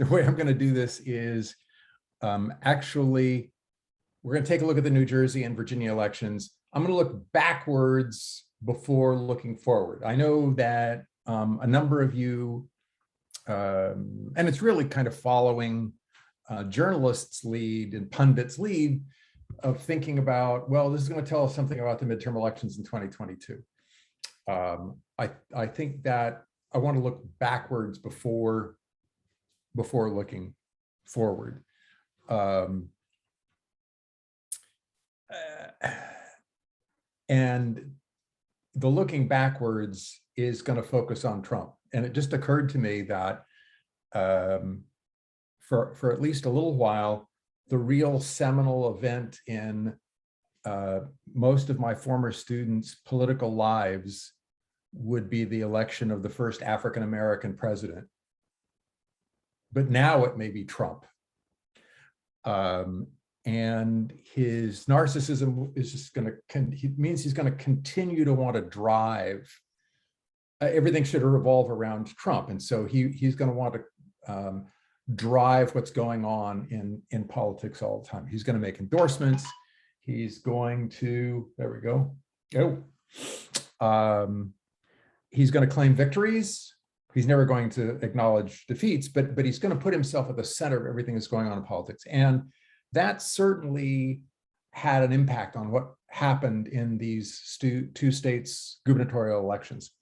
the way I'm going to do this is actually, we're going to take a look at the New Jersey and Virginia elections. I'm going to look backwards before looking forward. I know that a number of you, and it's really kind of following journalists' lead and pundits' lead of thinking about, well, this is going to tell us something about the midterm elections in 2022. I think that I want to look backwards before looking forward. And the looking backwards is going to focus on Trump. And it just occurred to me that for at least a little while, the real seminal event in most of my former students' political lives would be the election of the first African-American president. But now it may be Trump. And his narcissism is just going to, he means he's going to continue to want to drive. Everything should revolve around Trump. And so he's going to want to drive what's going on in politics all the time. He's going to make endorsements. He's going to, there we go. He's going to claim victories. He's never going to acknowledge defeats, but he's going to put himself at the center of everything that's going on in politics. And that certainly had an impact on what happened in these two states' gubernatorial elections.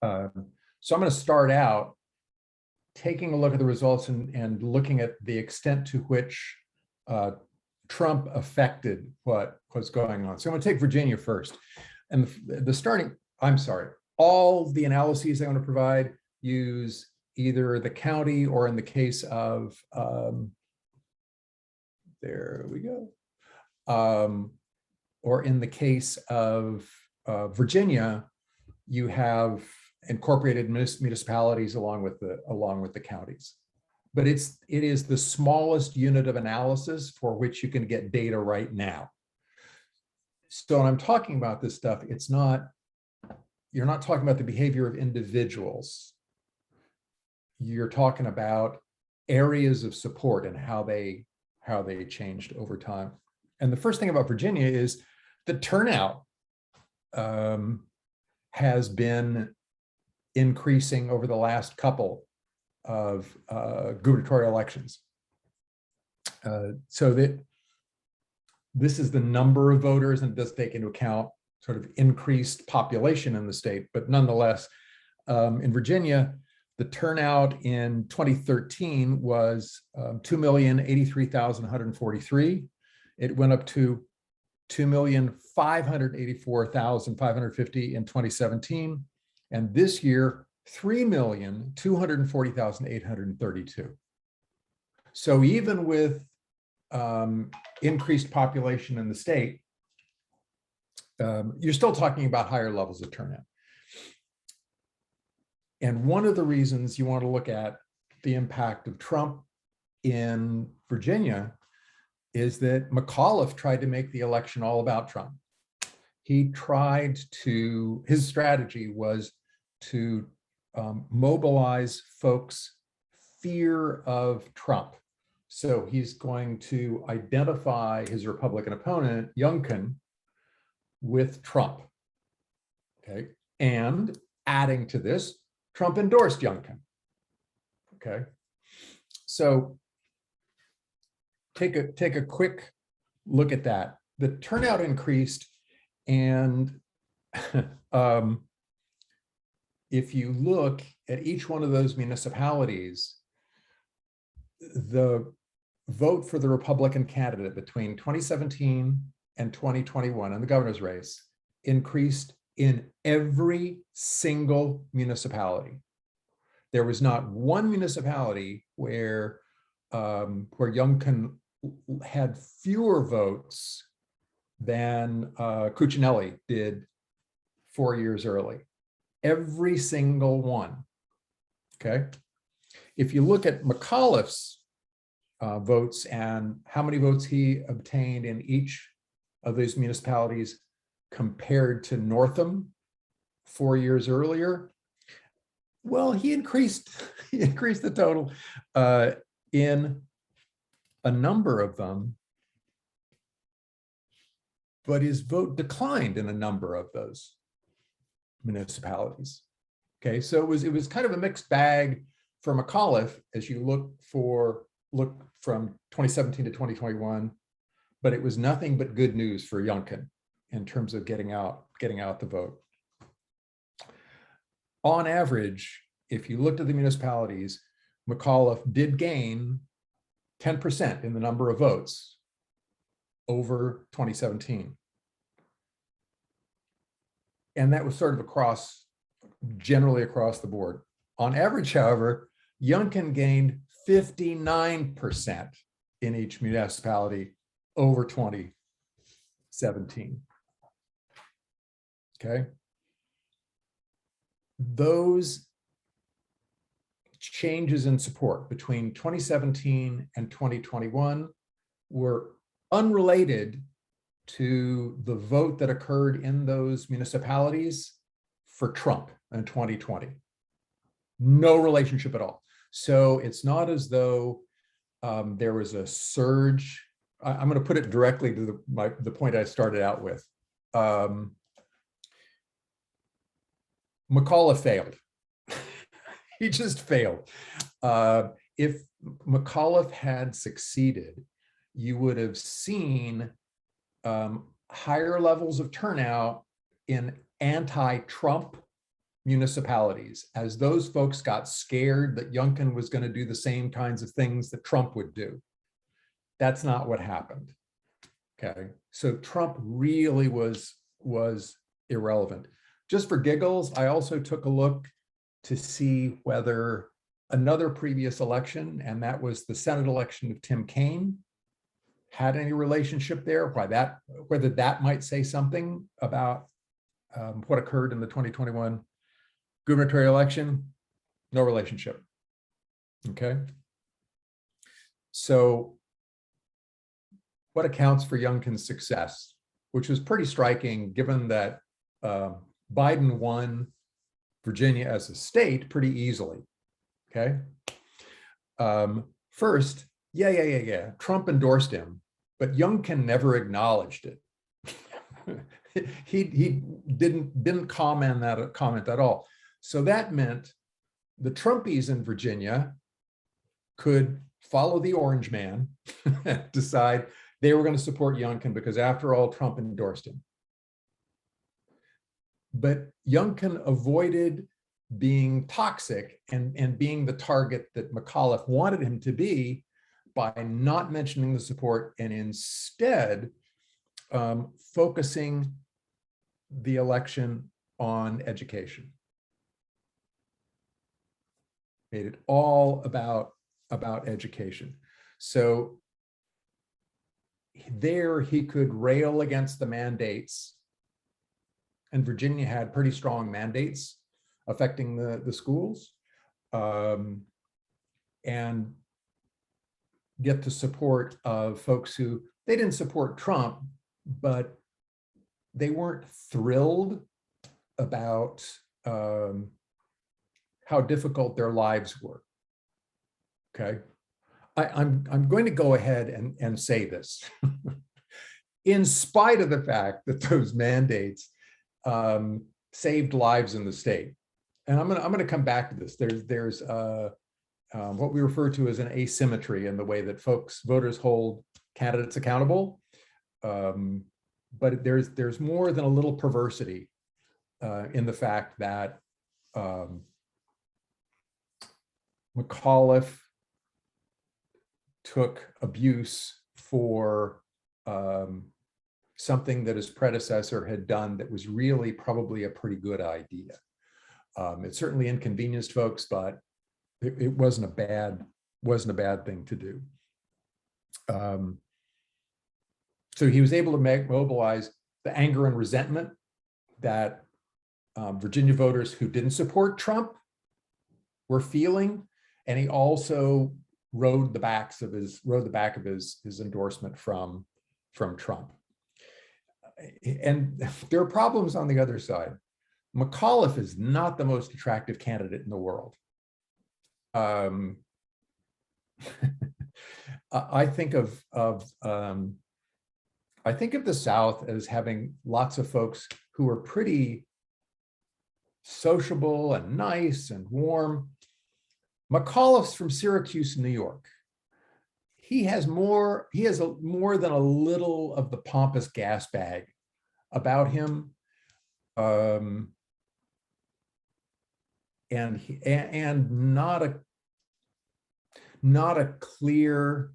So I'm going to start out taking a look at the results and looking at the extent to which Trump affected what was going on. So I'm going to take Virginia first. And all the analyses I want to provide use either the county or, in the case of, there we go, or in the case of Virginia, you have incorporated municipalities along with the counties. But it is the smallest unit of analysis for which you can get data right now. So when I'm talking about this stuff, you're not talking about the behavior of individuals. You're talking about areas of support and how they changed over time. And the first thing about Virginia is the turnout has been increasing over the last couple of gubernatorial elections. So that this is the number of voters, and it does take into account sort of increased population in the state, but nonetheless, in Virginia, the turnout in 2013 was 2,083,143. It went up to 2,584,550 in 2017. And this year, 3,240,832. So even with increased population in the state, you're still talking about higher levels of turnout. And one of the reasons you want to look at the impact of Trump in Virginia is that McAuliffe tried to make the election all about Trump. His strategy was to mobilize folks' fear of Trump. So he's going to identify his Republican opponent, Youngkin, with Trump. Okay, and adding to this, Trump endorsed Youngkin. Okay, so take a quick look at that. The turnout increased, and if you look at each one of those municipalities, the vote for the Republican candidate between 2017 and 2021 in the governor's race increased in every single municipality. There was not one municipality where Youngkin had fewer votes than Cuccinelli did 4 years early. Every single one. Okay. If you look at McAuliffe's votes and how many votes he obtained in each of these municipalities compared to Northam 4 years earlier, Well, he increased he increased the total in a number of them, but his vote declined in a number of those municipalities. Okay, so it was kind of a mixed bag for McAuliffe as you look from 2017 to 2021, but it was nothing but good news for Youngkin in terms of getting out the vote. On average, if you looked at the municipalities, McAuliffe did gain 10% in the number of votes over 2017. And that was sort of generally across the board. On average, however, Youngkin gained 59% in each municipality over 2017. Okay. Those changes in support between 2017 and 2021 were unrelated to the vote that occurred in those municipalities for Trump in 2020. No relationship at all. So it's not as though there was a surge. I'm going to put it directly to the point I started out with. McAuliffe failed. He just failed. If McAuliffe had succeeded, you would have seen higher levels of turnout in anti-Trump municipalities as those folks got scared that Youngkin was going to do the same kinds of things that Trump would do. That's not what happened. Okay, so Trump really was irrelevant. Just for giggles, I also took a look to see whether another previous election, and that was the Senate election of Tim Kaine, had any relationship there, whether that might say something about what occurred in the 2021 gubernatorial election. No relationship. Okay. So what accounts for Youngkin's success, which was pretty striking given that Biden won Virginia as a state pretty easily. Okay. First, Trump endorsed him, but Youngkin never acknowledged it. he didn't comment at all. So that meant the Trumpies in Virginia could follow the orange man, decide they were going to support Youngkin because after all, Trump endorsed him. But Youngkin avoided being toxic and being the target that McAuliffe wanted him to be by not mentioning the support and instead focusing the election on education. Made it all about education. So there he could rail against the mandates, and Virginia had pretty strong mandates affecting the schools, and get the support of folks who, they didn't support Trump, but they weren't thrilled about how difficult their lives were. Okay, I'm going to go ahead and say this. In spite of the fact that those mandates saved lives in the state, and I'm going to come back to this. There's what we refer to as an asymmetry in the way that voters hold candidates accountable, but there's more than a little perversity in the fact that McAuliffe took abuse for something that his predecessor had done that was really probably a pretty good idea. It certainly inconvenienced folks, but it wasn't a bad thing to do. So he was able to mobilize the anger and resentment that Virginia voters who didn't support Trump were feeling, and he also rode the back of his endorsement from Trump. And there are problems on the other side. McAuliffe is not the most attractive candidate in the world. I think of the South as having lots of folks who are pretty sociable and nice and warm. McAuliffe's from Syracuse, New York. He has more than a little of the pompous gas bag about him. And not a clear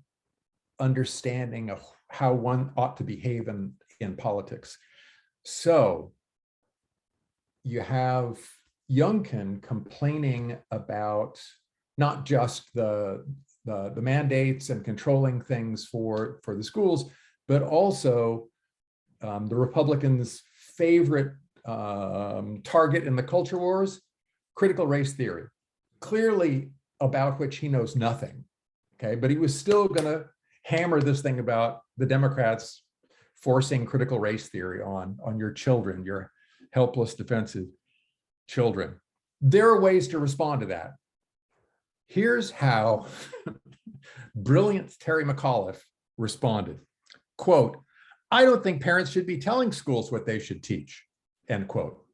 understanding of how one ought to behave in politics. So you have Youngkin complaining about not just the mandates and controlling things for the schools, but also the Republicans' favorite target in the culture wars, critical race theory, clearly about which he knows nothing. Okay, but he was still going to hammer this thing about the Democrats forcing critical race theory on your children, your helpless, defensive children. There are ways to respond to that. Here's how brilliant Terry McAuliffe responded. Quote, "I don't think parents should be telling schools what they should teach," end quote.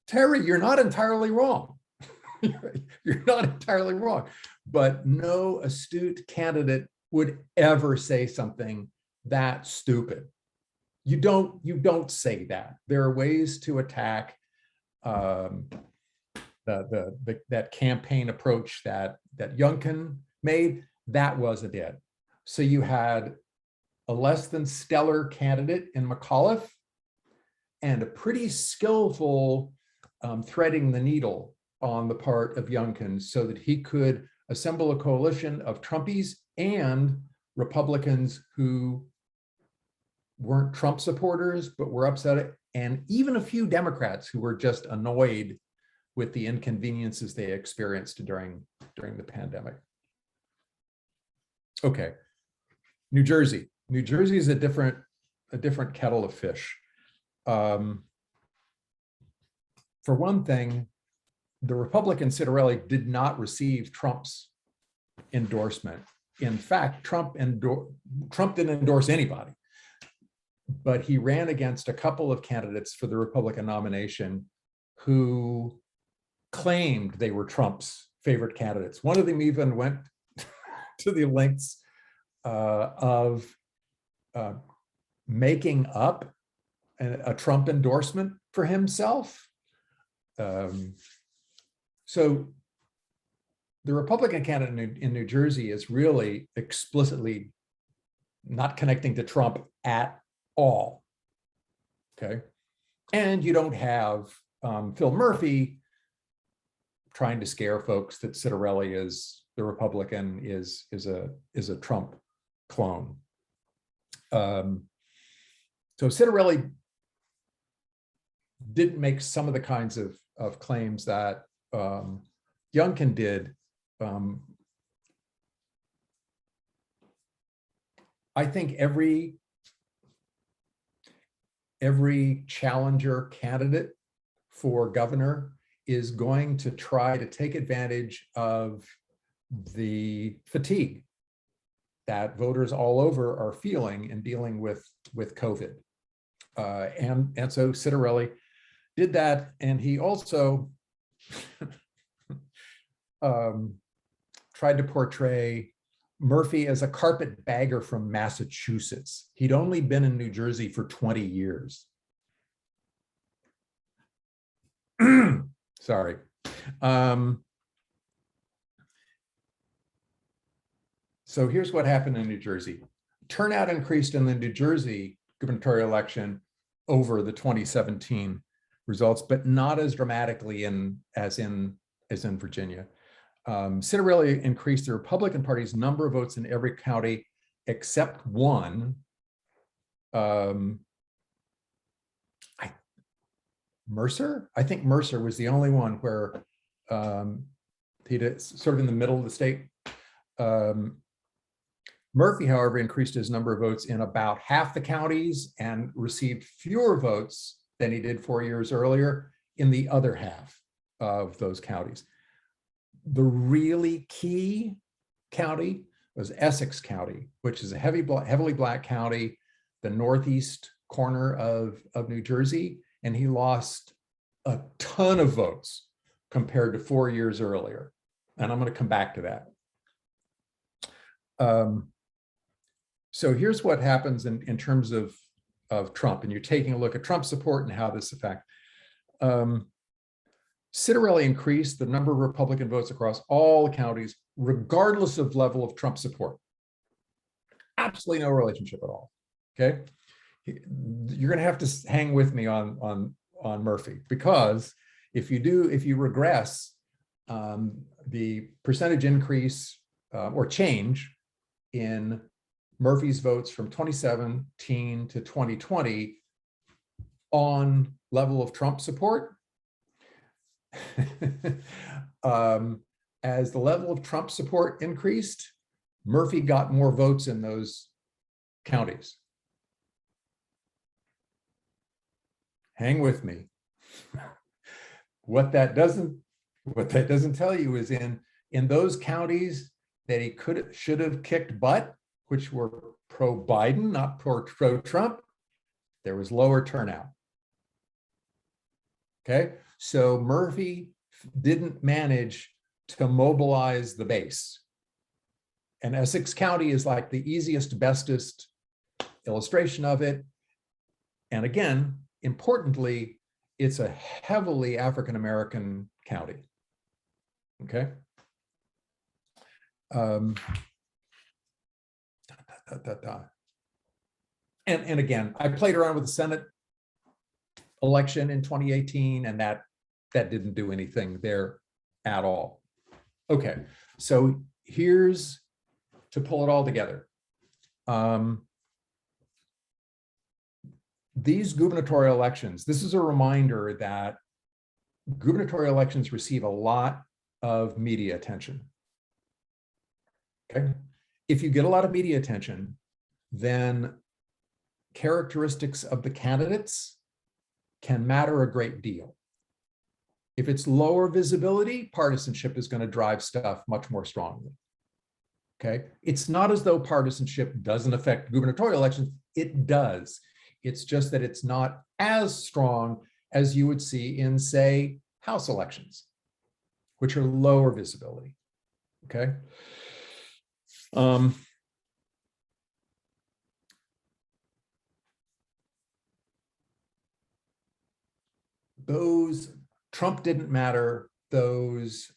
Terry, you're not entirely wrong. You're not entirely wrong, but no astute candidate would ever say something that stupid. You don't say that. There are ways to attack that campaign approach that Youngkin made. That wasn't it. So you had a less than stellar candidate in McAuliffe and a pretty skillful threading the needle on the part of Youngkin so that he could assemble a coalition of Trumpies and Republicans who weren't Trump supporters, but were upset, and even a few Democrats who were just annoyed with the inconveniences they experienced during the pandemic. Okay, New Jersey. New Jersey is a different kettle of fish. For one thing, the Republican Citarelli did not receive Trump's endorsement. In fact, Trump didn't endorse anybody, but he ran against a couple of candidates for the Republican nomination who claimed they were Trump's favorite candidates. One of them even went to the lengths of making up a Trump endorsement for himself. So the Republican candidate in New Jersey is really explicitly not connecting to Trump at all. Okay, and you don't have Phil Murphy trying to scare folks that Citarelli is the Republican is a Trump clone. So Citarelli didn't make some of the kinds of claims that Youngkin did. I think every challenger candidate for governor is going to try to take advantage of the fatigue that voters all over are feeling in dealing with COVID. And so Citarelli did that, and he also tried to portray Murphy as a carpetbagger from Massachusetts. He'd only been in New Jersey for 20 years. Sorry. So here's what happened in New Jersey. Turnout increased in the New Jersey gubernatorial election over the 2017 results, but not as dramatically as in Virginia. Citarelli increased the Republican Party's number of votes in every county except one. Mercer? I think Mercer was the only one where he did sort of in the middle of the state. Murphy, however, increased his number of votes in about half the counties and received fewer votes than he did 4 years earlier in the other half of those counties. The really key county was Essex County, which is a heavily black county, the northeast corner of New Jersey, and he lost a ton of votes compared to 4 years earlier. And I'm going to come back to that. So here's what happens in terms of Trump, and you're taking a look at Trump support and how this affects. Citarelli increased the number of Republican votes across all counties, regardless of level of Trump support. Absolutely no relationship at all. Okay, you're going to have to hang with me on Murphy, because if you regress the percentage increase or change in Murphy's votes from 2017 to 2020 on level of Trump support, as the level of Trump support increased, Murphy got more votes in those counties. Hang with me. What that doesn't tell you is in those counties that he should have kicked butt, which were pro-Biden, not pro-Trump, there was lower turnout. Okay, so Murphy didn't manage to mobilize the base. And Essex County is like the easiest, bestest illustration of it. And again, importantly, it's a heavily African-American county. Okay. And again, I played around with the Senate election in 2018, and that didn't do anything there at all. Okay, so here's to pull it all together. These gubernatorial elections, this is a reminder that gubernatorial elections receive a lot of media attention. Okay, if you get a lot of media attention, then characteristics of the candidates can matter a great deal. If it's lower visibility, partisanship is going to drive stuff much more strongly. Okay, it's not as though partisanship doesn't affect gubernatorial elections. It does. It's just that it's not as strong as you would see in, say, House elections, which are lower visibility. Okay. Those Trump didn't matter. Those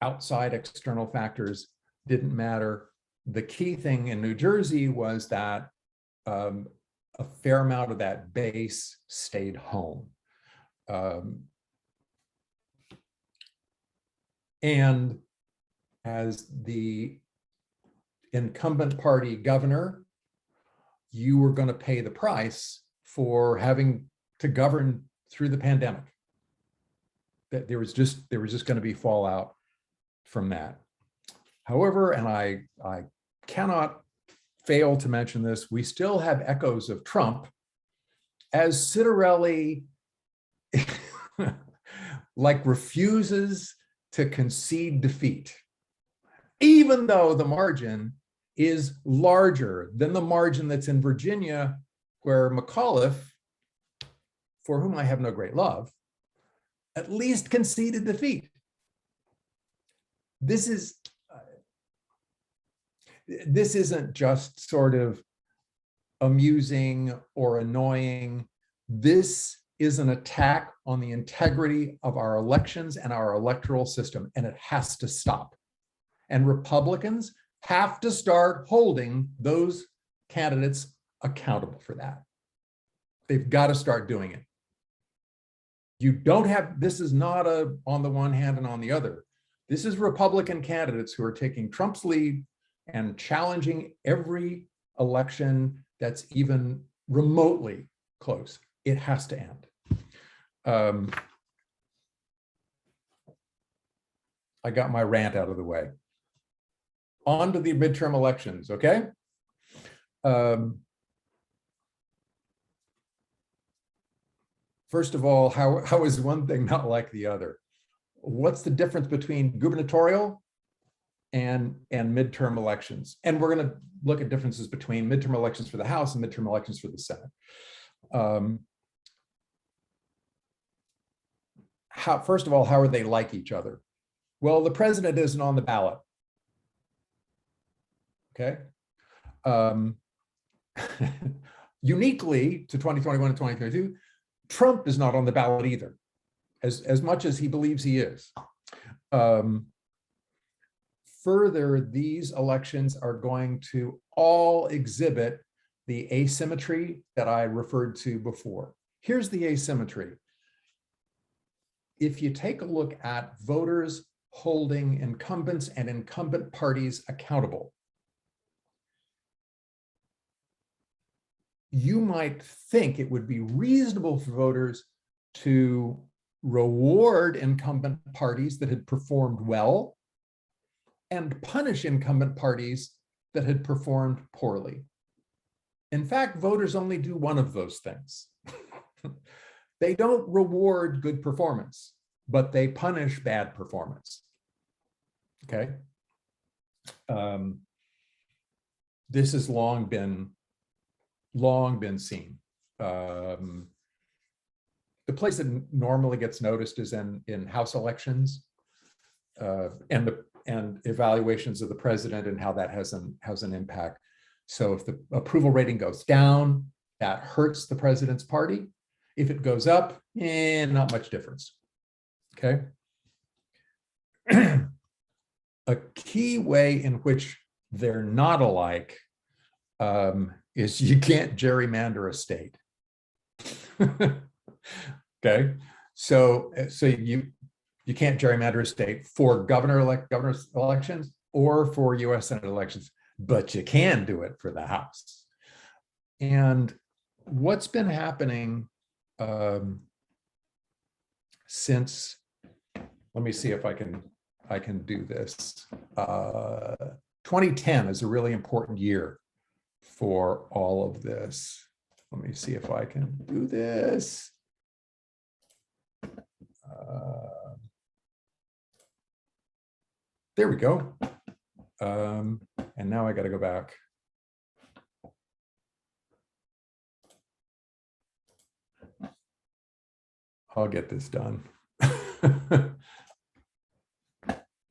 outside external factors didn't matter. The key thing in New Jersey was that a fair amount of that base stayed home. And as the incumbent party governor, you were going to pay the price for having to govern through the pandemic. That there was just going to be fallout from that. However, and I cannot fail to mention this, we still have echoes of Trump, as Citarelli like refuses to concede defeat, even though the margin is larger than the margin that's in Virginia, where McAuliffe, for whom I have no great love, at least conceded defeat. This isn't just sort of amusing or annoying. This is an attack on the integrity of our elections and our electoral system, and it has to stop. And Republicans have to start holding those candidates accountable for that. They've got to start doing it. You don't have, this is not a on the one hand and on the other. This is Republican candidates who are taking Trump's lead and challenging every election that's even remotely close. It has to end. I got my rant out of the way. On to the midterm elections, okay? First of all, how is one thing not like the other? What's the difference between gubernatorial and midterm elections? And we're going to look at differences between midterm elections for the House and midterm elections for the Senate. First of all, how are they like each other? Well, the president isn't on the ballot. Okay. Uniquely to 2021 and 2022, Trump is not on the ballot either, as much as he believes he is. Further, these elections are going to all exhibit the asymmetry that I referred to before. Here's the asymmetry. If you take a look at voters holding incumbents and incumbent parties accountable, you might think it would be reasonable for voters to reward incumbent parties that had performed well and punish incumbent parties that had performed poorly. In fact, voters only do one of those things. They don't reward good performance, but they punish bad performance. Okay. This has long been seen. The place that normally gets noticed is in House elections and evaluations of the president and how that has an impact. So if the approval rating goes down, that hurts the president's party. If it goes up, not much difference. Okay. A key way in which they're not alike is you can't gerrymander a state. Okay, so you can't gerrymander a state for governor's elections or for U.S. Senate elections, but you can do it for the House. And what's been happening since, let me see if I can do this. 2010 is a really important year for all of this. Let me see if I can do this. There we go. And now I got to go back. I'll get this done.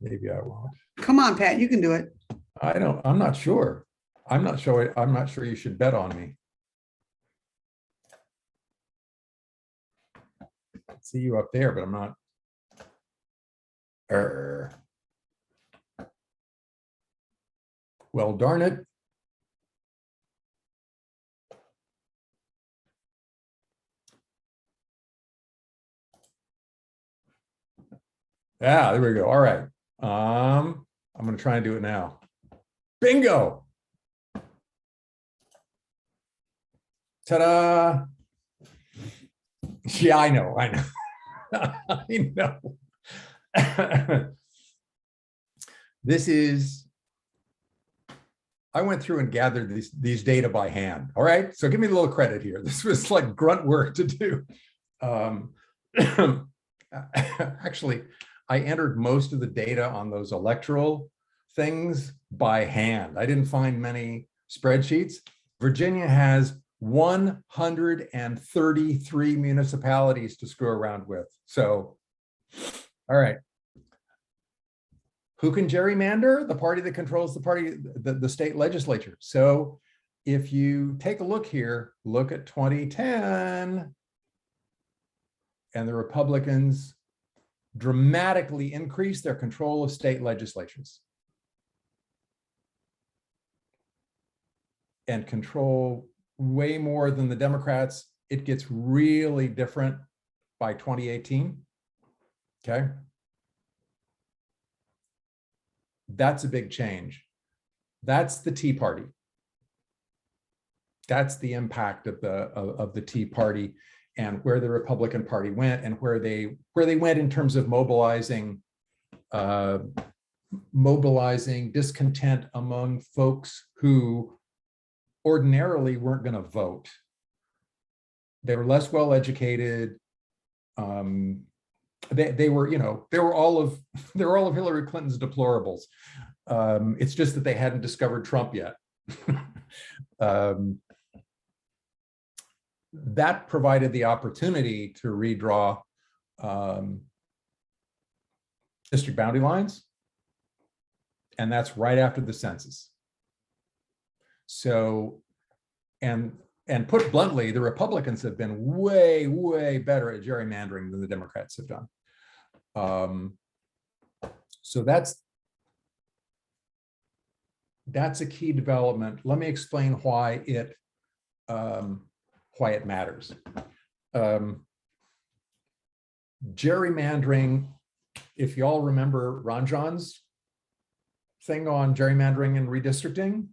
Maybe I won't. Come on, Pat, you can do it. I'm not sure. I'm not sure you should bet on me. I see you up there, but I'm not. Well, darn it. Yeah, there we go. All right. I'm going to try and do it now. Bingo. Ta-da. Yeah, I know. I know. This is, I went through and gathered these data by hand. All right. So give me a little credit here. This was like grunt work to do. Actually, I entered most of the data on those electoral things by hand. I didn't find many spreadsheets. Virginia has 133 municipalities to screw around with. So, all right. Who can gerrymander? The party that controls the state legislature. So if you take a look here, look at 2010, and the Republicans dramatically increased their control of state legislatures and control way more than the Democrats. It gets really different by 2018. Okay. That's a big change. That's the Tea Party. That's the impact of the Tea Party and where the Republican Party went and where they went in terms of mobilizing discontent among folks who ordinarily weren't going to vote. They were less well educated. They were, you know, they were all of Hillary Clinton's deplorables. It's just that they hadn't discovered Trump yet. That provided the opportunity to redraw district boundary lines, and that's right after the census. So, and put bluntly, the Republicans have been way, way better at gerrymandering than the Democrats have done. So that's a key development. Let me explain why it matters. Gerrymandering, if you all remember Ron John's thing on gerrymandering and redistricting,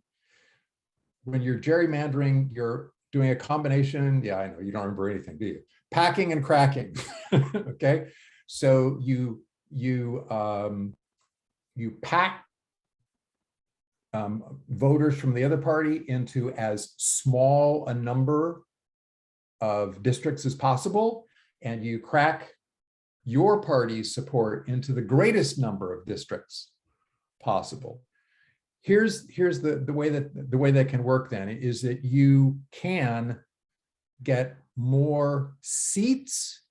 when you're gerrymandering, you're doing a combination. Yeah, I know you don't remember anything, do you? Packing and cracking. Okay, so you pack voters from the other party into as small a number of districts as possible, and you crack your party's support into the greatest number of districts possible. Here's the way that can work then is that you can get more seats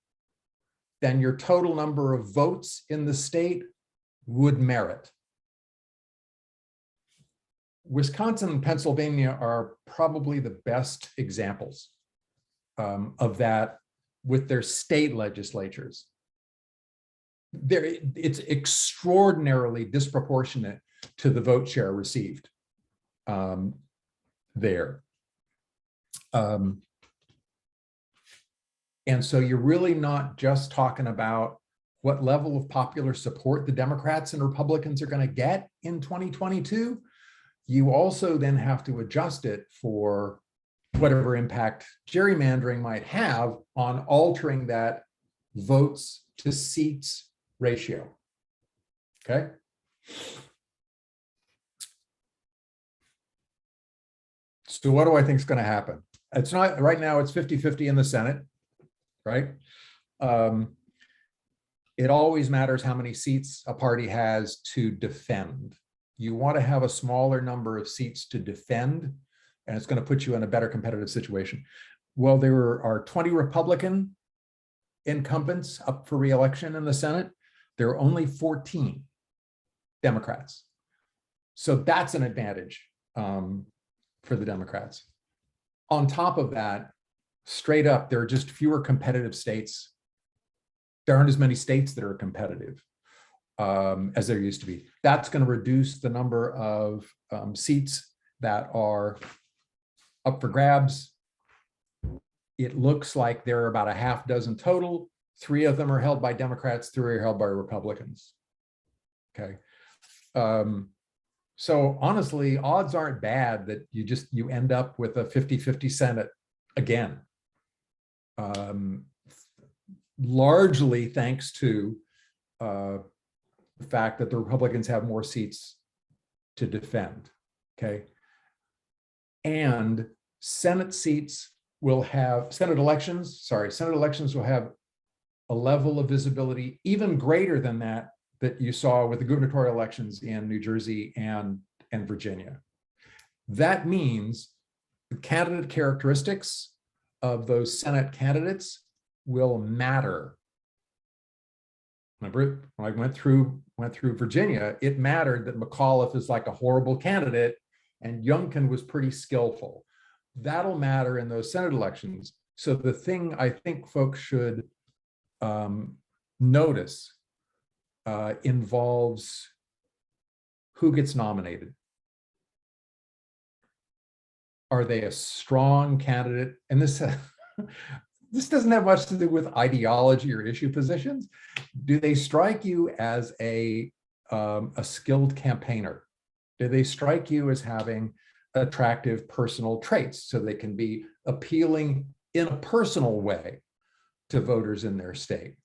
than your total number of votes in the state would merit. Wisconsin and Pennsylvania are probably the best examples of that with their state legislatures. It's extraordinarily disproportionate to the vote share received there. And so you're really not just talking about what level of popular support the Democrats and Republicans are going to get in 2022. You also then have to adjust it for whatever impact gerrymandering might have on altering that votes to seats ratio. Okay. So what do I think is going to happen? It's not right now, it's 50-50 in the Senate, right? It always matters how many seats a party has to defend. You want to have a smaller number of seats to defend, and it's going to put you in a better competitive situation. Well, there are 20 Republican incumbents up for re-election in the Senate. There are only 14 Democrats. So that's an advantage for the Democrats. On top of that, straight up, there are just fewer competitive states. There aren't as many states that are competitive as there used to be. That's going to reduce the number of seats that are up for grabs. It looks like there are about a half dozen total. 3 of them are held by Democrats, 3 are held by Republicans. Okay. So honestly, odds aren't bad that you end up with a 50-50 Senate again. Largely thanks to the fact that the Republicans have more seats to defend, okay? And Senate elections will have a level of visibility even greater than that you saw with the gubernatorial elections in New Jersey and Virginia. That means the candidate characteristics of those Senate candidates will matter. Remember, when I went through Virginia, it mattered that McAuliffe is like a horrible candidate and Youngkin was pretty skillful. That'll matter in those Senate elections. So the thing I think folks should notice involves who gets nominated. Are they a strong candidate? And this this doesn't have much to do with ideology or issue positions. Do they strike you as a skilled campaigner? Do they strike you as having attractive personal traits so they can be appealing in a personal way to voters in their state?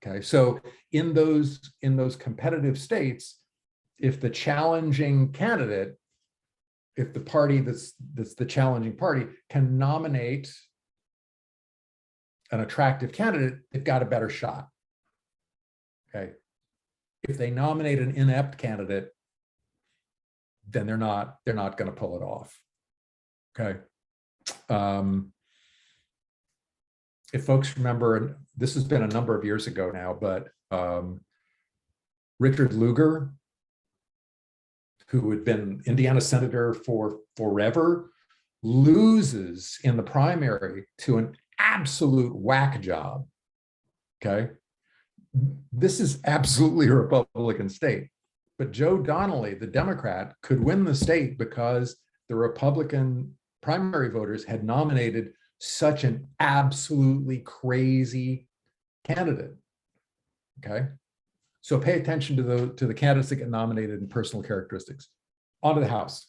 Okay, so in those competitive states, if the challenging candidate, if the party that's the challenging party can nominate an attractive candidate, they've got a better shot. Okay. If they nominate an inept candidate, then they're not going to pull it off. Okay. If folks remember, this has been a number of years ago now, but Richard Lugar, who had been Indiana senator for forever, loses in the primary to an absolute whack job. Okay. This is absolutely a Republican state. But Joe Donnelly, the Democrat, could win the state because the Republican primary voters had nominated such an absolutely crazy candidate. Okay. So pay attention to the candidates that get nominated and personal characteristics. On to the House.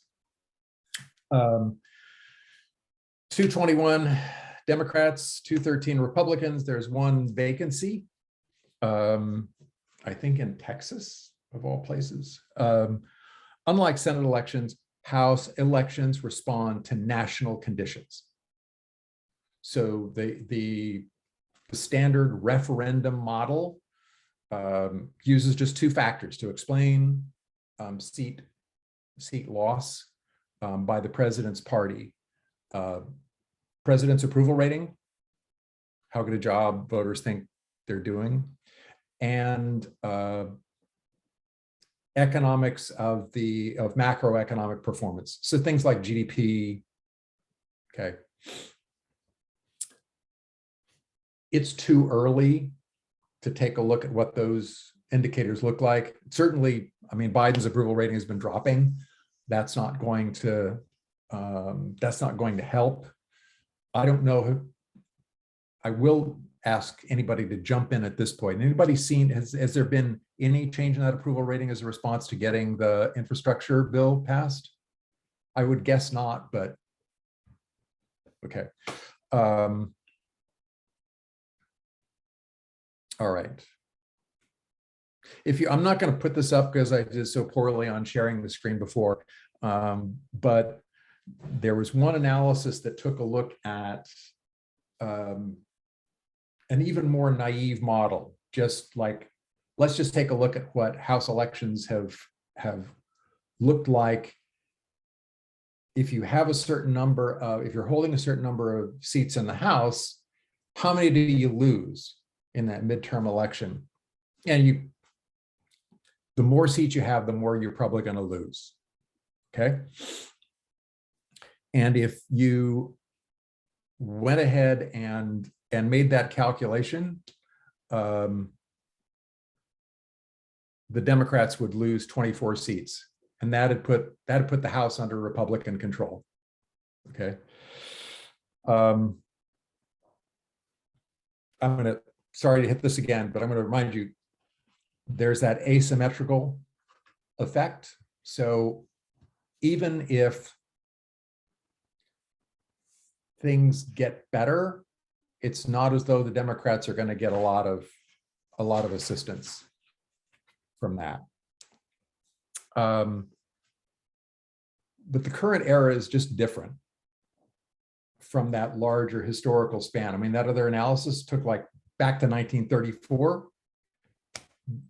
221 Democrats, 213 Republicans. There's one vacancy, I think in Texas, of all places. Unlike Senate elections, House elections respond to national conditions. So the standard referendum model uses just two factors to explain seat loss by the president's party. President's approval rating, how good a job voters think they're doing, and economics of macroeconomic performance. So things like GDP. Okay. It's too early to take a look at what those indicators look like. Certainly, I mean, Biden's approval rating has been dropping. That's not going to help. I don't know. I will ask anybody to jump in at this point. Anybody seen, has there been any change in that approval rating as a response to getting the infrastructure bill passed? I would guess not, but okay. All right. I'm not going to put this up because I did so poorly on sharing the screen before, but there was one analysis that took a look at an even more naive model, just like, let's just take a look at what House elections have looked like. If you have a certain number of, if you're holding a certain number of seats in the House, how many do you lose in that midterm election? And the more seats you have, the more you're probably going to lose. Okay. And if you went ahead and made that calculation, the Democrats would lose 24 seats, and that'd put the House under Republican control. Okay. Sorry to hit this again, but I'm going to remind you, there's that asymmetrical effect. So even if things get better, it's not as though the Democrats are going to get a lot of assistance from that. But the current era is just different from that larger historical span. I mean, that other analysis took like back to 1934.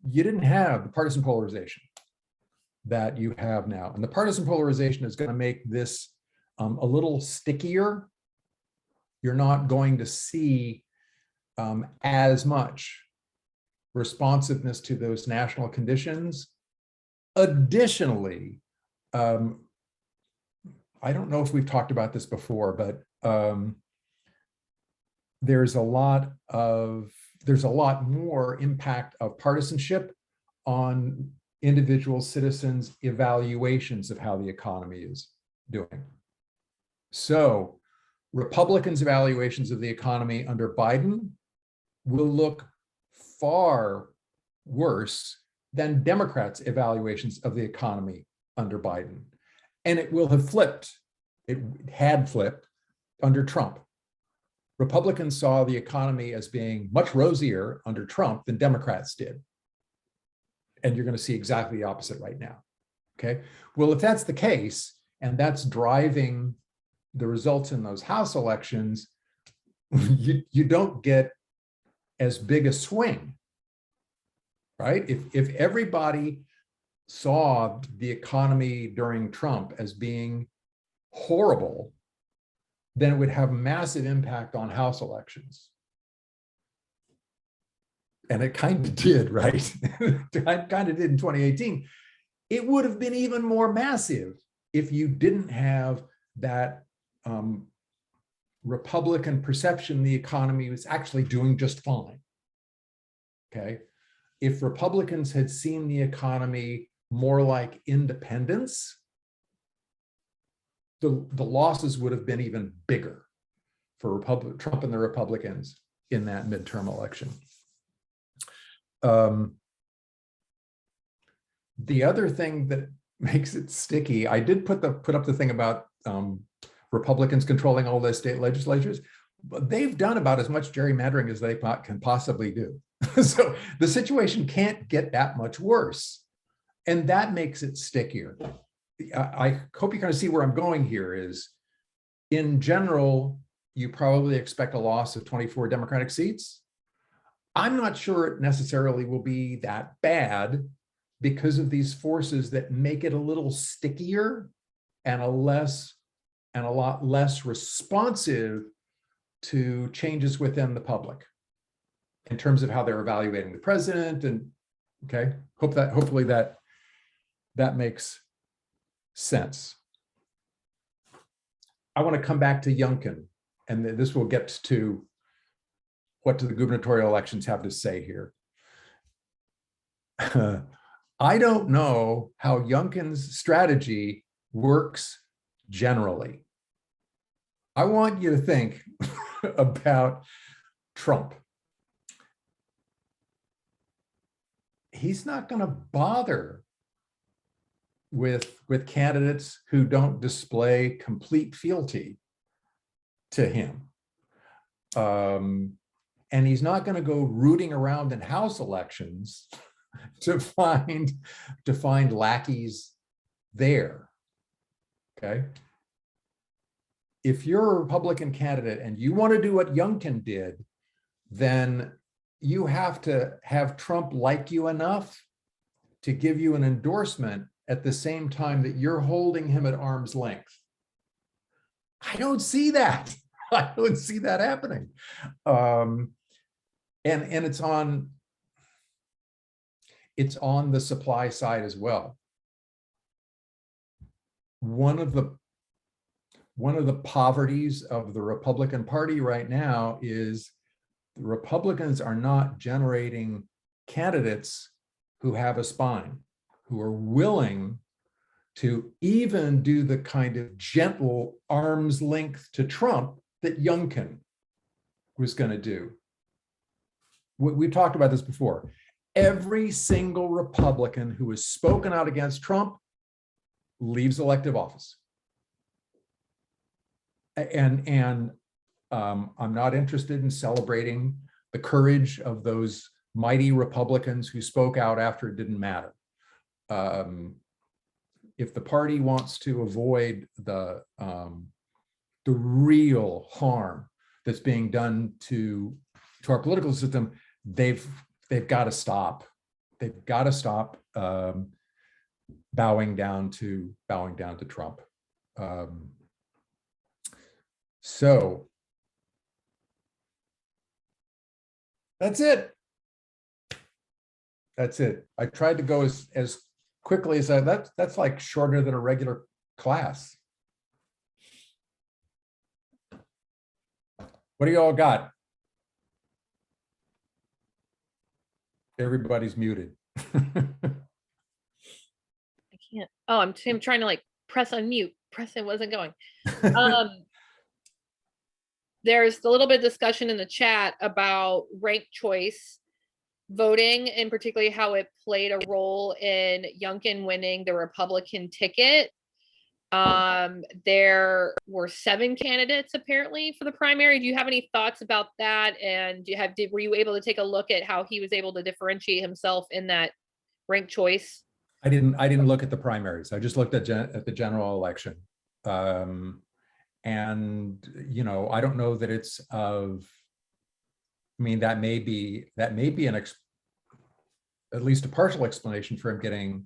You didn't have the partisan polarization that you have now. And the partisan polarization is going to make this a little stickier. You're not going to see as much responsiveness to those national conditions. Additionally, I don't know if we've talked about this before, but there's a lot more impact of partisanship on individual citizens' evaluations of how the economy is doing. So Republicans' evaluations of the economy under Biden will look far worse than Democrats' evaluations of the economy under Biden. And it will have flipped. It had flipped under Trump. Republicans saw the economy as being much rosier under Trump than Democrats did. And you're going to see exactly the opposite right now. Okay. Well, if that's the case, and that's driving the results in those House elections, you don't get as big a swing, right? If everybody saw the economy during Trump as being horrible, then it would have massive impact on House elections. And it kind of did, right? It kind of did in 2018. It would have been even more massive if you didn't have that Republican perception the economy was actually doing just fine. Okay. If Republicans had seen the economy more like independence, the losses would have been even bigger for Trump and the Republicans in that midterm election. The other thing that makes it sticky, I did put up the thing about Republicans controlling all the state legislatures, but they've done about as much gerrymandering as they can possibly do. So the situation can't get that much worse. And that makes it stickier. I hope you kind of see where I'm going here is, in general, you probably expect a loss of 24 Democratic seats. I'm not sure it necessarily will be that bad because of these forces that make it a little stickier and a lot less responsive to changes within the public in terms of how they're evaluating the president. And okay, hopefully that makes sense. I want to come back to Youngkin, and this will get to what do the gubernatorial elections have to say here. I don't know how Youngkin's strategy works generally. I want you to think about Trump. He's not going to bother with candidates who don't display complete fealty to him. And he's not going to go rooting around in House elections to find lackeys there. Okay. If you're a Republican candidate and you want to do what Youngkin did, then you have to have Trump like you enough to give you an endorsement at the same time that you're holding him at arm's length. I don't see that. I don't see that happening. And it's on the supply side as well. One of the poverties of the Republican Party right now is the Republicans are not generating candidates who have a spine, who are willing to even do the kind of gentle arm's length to Trump that Youngkin was going to do. We've talked about this before. Every single Republican who has spoken out against Trump leaves elective office. And I'm not interested in celebrating the courage of those mighty Republicans who spoke out after it didn't matter. If the party wants to avoid the real harm that's being done to our political system, they've got to stop. They've got to stop bowing down to Trump. So that's it. That's it. I tried to go as quickly as that's like shorter than a regular class. What do you all got? Everybody's muted. I can't. Oh, I'm trying to like press unmute. It wasn't going. There's a little bit of discussion in the chat about ranked choice voting, and particularly how it played a role in Youngkin winning the Republican ticket. There were 7 candidates apparently for the primary. Do you have any thoughts about that? And were you able to take a look at how he was able to differentiate himself in that ranked choice? I didn't look at the primaries. I just looked at the general election. And, I don't know that it's that may be at least a partial explanation for him getting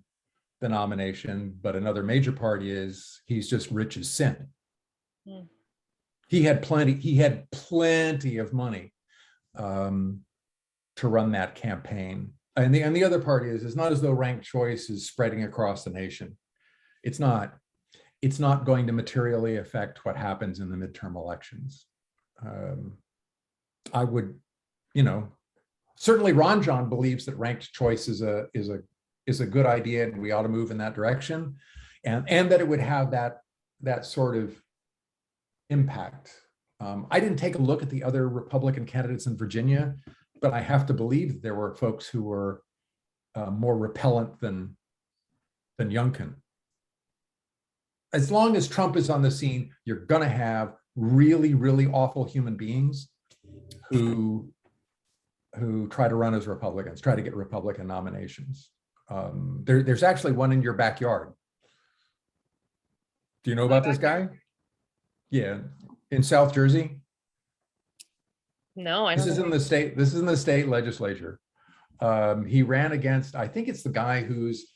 the nomination, but another major part is he's just rich as sin. Hmm. He had plenty of money to run that campaign. And the other part is, it's not as though ranked choice is spreading across the nation. It's not going to materially affect what happens in the midterm elections. I would, certainly Ron John believes that ranked choice is a good idea, and we ought to move in that direction, and that it would have that sort of impact. I didn't take a look at the other Republican candidates in Virginia, but I have to believe that there were folks who were more repellent than Youngkin. As long as Trump is on the scene, you're going to have really, really awful human beings who try to run as Republicans, try to get Republican nominations. There's actually one in your backyard. Do you know about this guy? Yeah, in South Jersey. No, I don't. This is in the state legislature. He ran against, I think it's the guy who is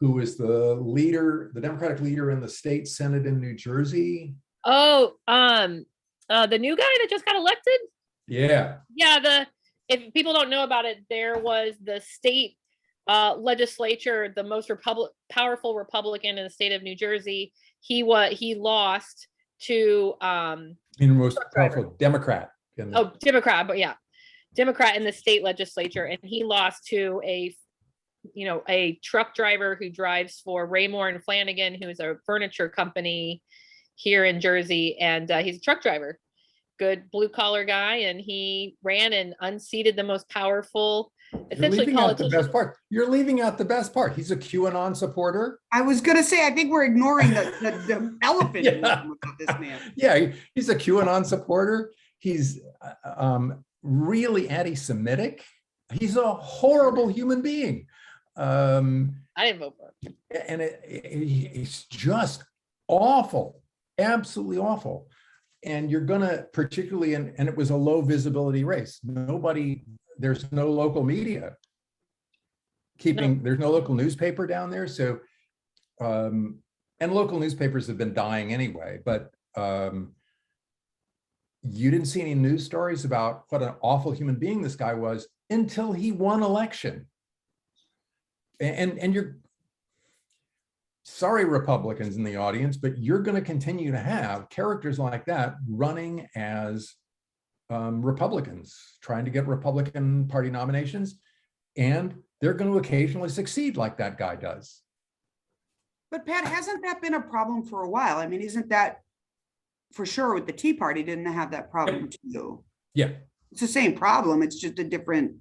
the Democratic leader in the state Senate in New Jersey. Oh, the new guy that just got elected? Yeah. Yeah, if people don't know about it, there was the state legislature, the most powerful Republican in the state of New Jersey. He lost to most powerful Democrat. Democrat, but yeah, Democrat in the state legislature, and he lost to a truck driver who drives for Raymore and Flanagan, who is a furniture company here in Jersey, and he's a truck driver, good blue collar guy, and he ran and unseated the most powerful. You're leaving out the best part. You're leaving out the best part. He's a QAnon supporter. I was going to say, I think we're ignoring the elephant in the room about this man. Yeah, he's a QAnon supporter. He's really anti-Semitic. He's a horrible human being. I didn't vote for him. And it's just awful, absolutely awful. And you're gonna, particularly, and it was a low visibility race. There's no local media there's no local newspaper down there. So, and local newspapers have been dying anyway, but you didn't see any news stories about what an awful human being this guy was until he won election. And you're sorry, Republicans in the audience, but you're going to continue to have characters like that running as Republicans, trying to get Republican Party nominations, and they're going to occasionally succeed like that guy does. But Pat, hasn't that been a problem for a while? I mean, isn't that for sure with the Tea Party didn't have that problem too? Yeah. It's the same problem. It's just a different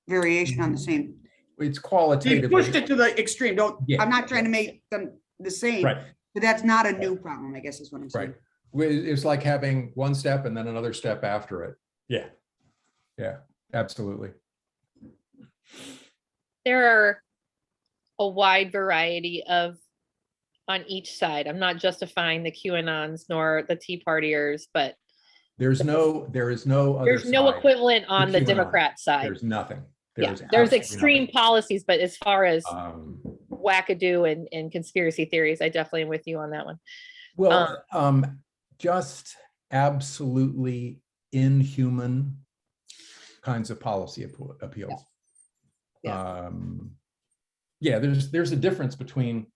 variation on the same. It's qualitative. They pushed it to the extreme. I'm not trying to make them the same, right? But that's not a new problem, I guess is what I'm saying. Right. It's like having one step and then another step after it. Yeah. Yeah, absolutely. There are a wide variety on each side. I'm not justifying the QAnons nor the Tea Partiers, but there is no equivalent on the Democrat side. There's nothing. There's extreme policies, but as far as wackadoo and conspiracy theories, I definitely am with you on that one. Well, just absolutely inhuman kinds of policy appeals. Yeah, there's a difference between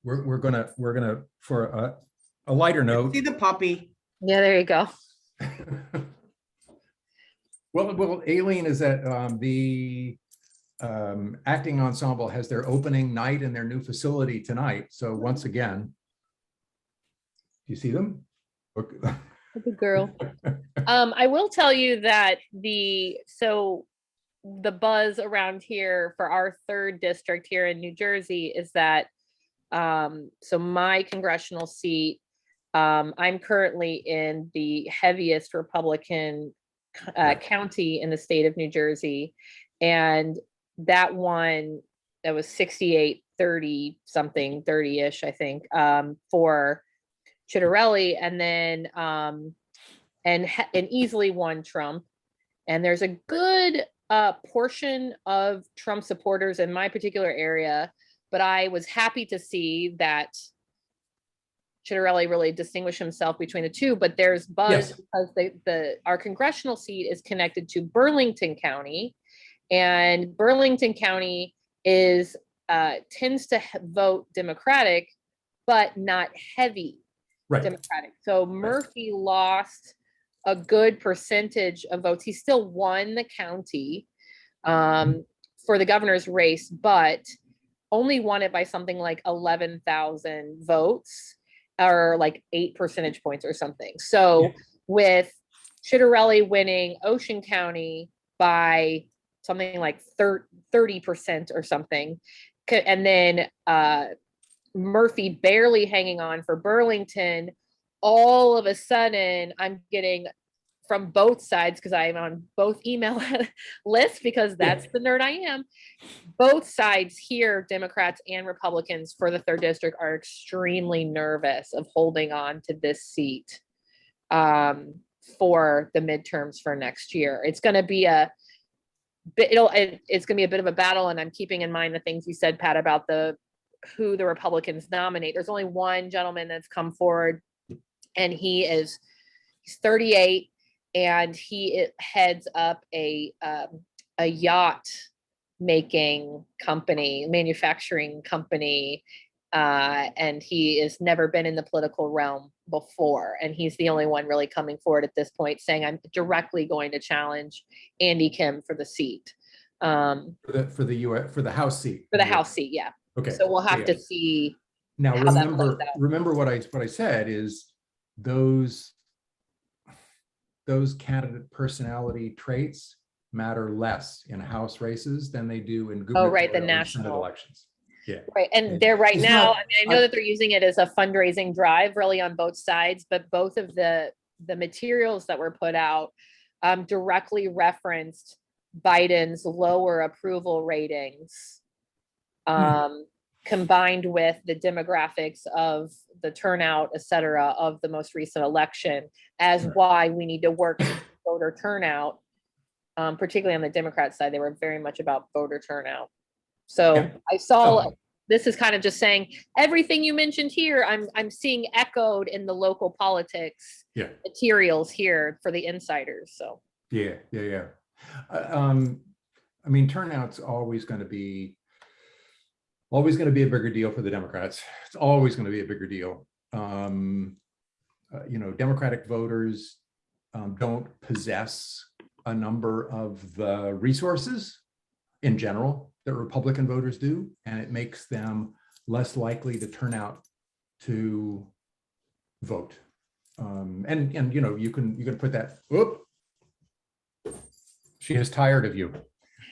we're gonna for a lighter note. See the puppy. Yeah, there you go. Well, Aileen is at the acting ensemble has their opening night in their new facility tonight. So once again, do you see them? Good girl. I will tell you that the buzz around here for our 3rd district here in New Jersey is that so my congressional seat, I'm currently in the heaviest Republican county in the state of New Jersey, and that was 68 30 something, 30-ish, I think, for Chitterelli, and then and easily won Trump. And there's a good portion of Trump supporters in my particular area, but I was happy to see that Chitterelli really distinguished himself between the two. But there's buzz because our congressional seat is connected to Burlington County, and Burlington County is tends to vote Democratic, but not heavy Democratic. So Murphy lost a good percentage of votes. He still won the county for the governor's race, but only won it by something like 11,000 votes, or like 8 percentage points or something. So with Chitterelli winning Ocean County by something like 30% or something, and then Murphy barely hanging on for Burlington, all of a sudden I'm getting from both sides, because I'm on both email lists, because that's the nerd I am. Both sides here, Democrats and Republicans for the 3rd district, are extremely nervous of holding on to this seat for the midterms for next year. It's going to be it's going to be a bit of a battle, and I'm keeping in mind the things you said, Pat, about who the Republicans nominate. There's only one gentleman that's come forward, and he's 38, and he heads up a yacht making company, manufacturing company, and he has never been in the political realm before, and he's the only one really coming forward at this point saying, I'm directly going to challenge Andy Kim for the seat, for the House seat. For the House seat, yeah. Okay. So we'll have to see. Now how that plays out. remember what I said is those candidate personality traits matter less in House races than they do in gubernatorial the and national Senate elections. Yeah. Right. And they're right It's now, not- I mean, I know that they're using it as a fundraising drive really on both sides, but both of the materials that were put out directly referenced Biden's lower approval ratings, combined with the demographics of the turnout, et cetera, of the most recent election, as why we need to work voter turnout, particularly on the Democrat side. They were very much about voter turnout. So I saw, this is kind of just saying everything you mentioned here, I'm seeing echoed in the local politics materials here for the insiders. So I mean, turnout's always going to be a bigger deal for the Democrats. It's always going to be a bigger deal. Democratic voters don't possess a number of the resources in general that Republican voters do, and it makes them less likely to turn out to vote. You can put that. Whoop, she is tired of you.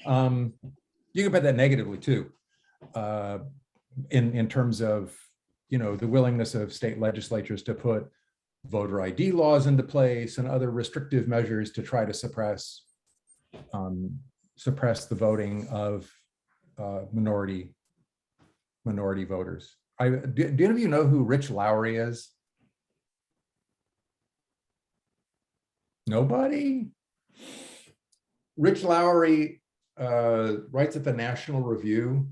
You can put that negatively too, in terms of the willingness of state legislatures to put voter ID laws into place and other restrictive measures to try to suppress the voting of minority voters. Do any of you know who Rich Lowry is? Nobody? Rich Lowry writes at the National Review,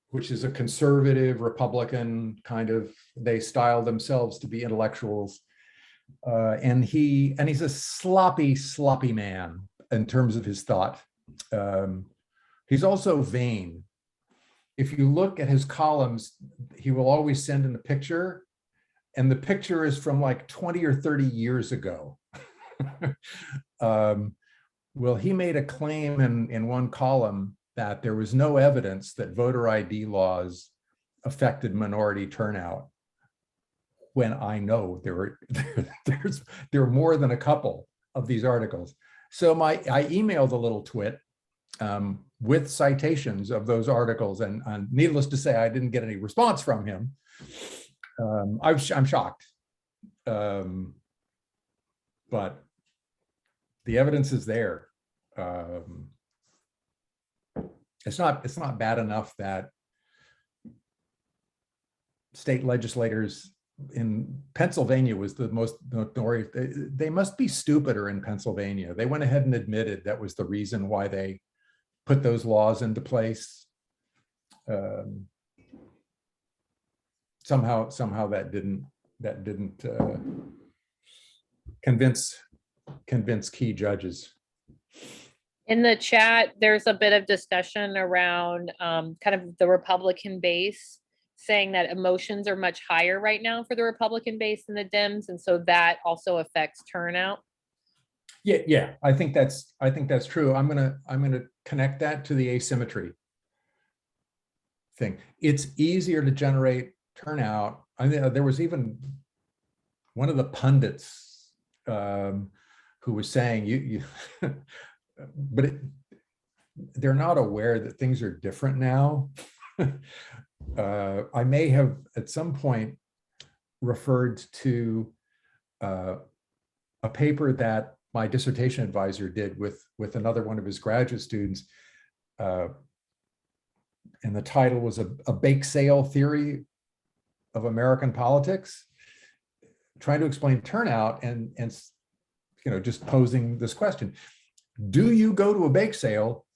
which is a conservative Republican kind of, they style themselves to be intellectuals. And he's a sloppy man in terms of his thought. He's also vain. If you look at his columns, he will always send in a picture, and the picture is from like 20 or 30 years ago. Well, he made a claim in one column that there was no evidence that voter ID laws affected minority turnout, when I know there were more than a couple of these articles. So I emailed a little twit with citations of those articles, and needless to say, I didn't get any response from him. I'm shocked, but the evidence is there. It's not bad enough that state legislators in Pennsylvania was the most notorious. They must be stupider in Pennsylvania. They went ahead and admitted that was the reason why they put those laws into place. Somehow that didn't convince key judges. In the chat, there's a bit of discussion around kind of the Republican base, saying that emotions are much higher right now for the Republican base than the Dems, and so that also affects turnout. Yeah, I think that's true. I'm gonna connect that to the asymmetry thing. It's easier to generate turnout. I mean, there was even one of the pundits who was saying but they're not aware that things are different now. I may have at some point referred to a paper that my dissertation advisor did with another one of his graduate students. And the title was a bake sale theory of American politics, trying to explain turnout and just posing this question. Do you go to a bake sale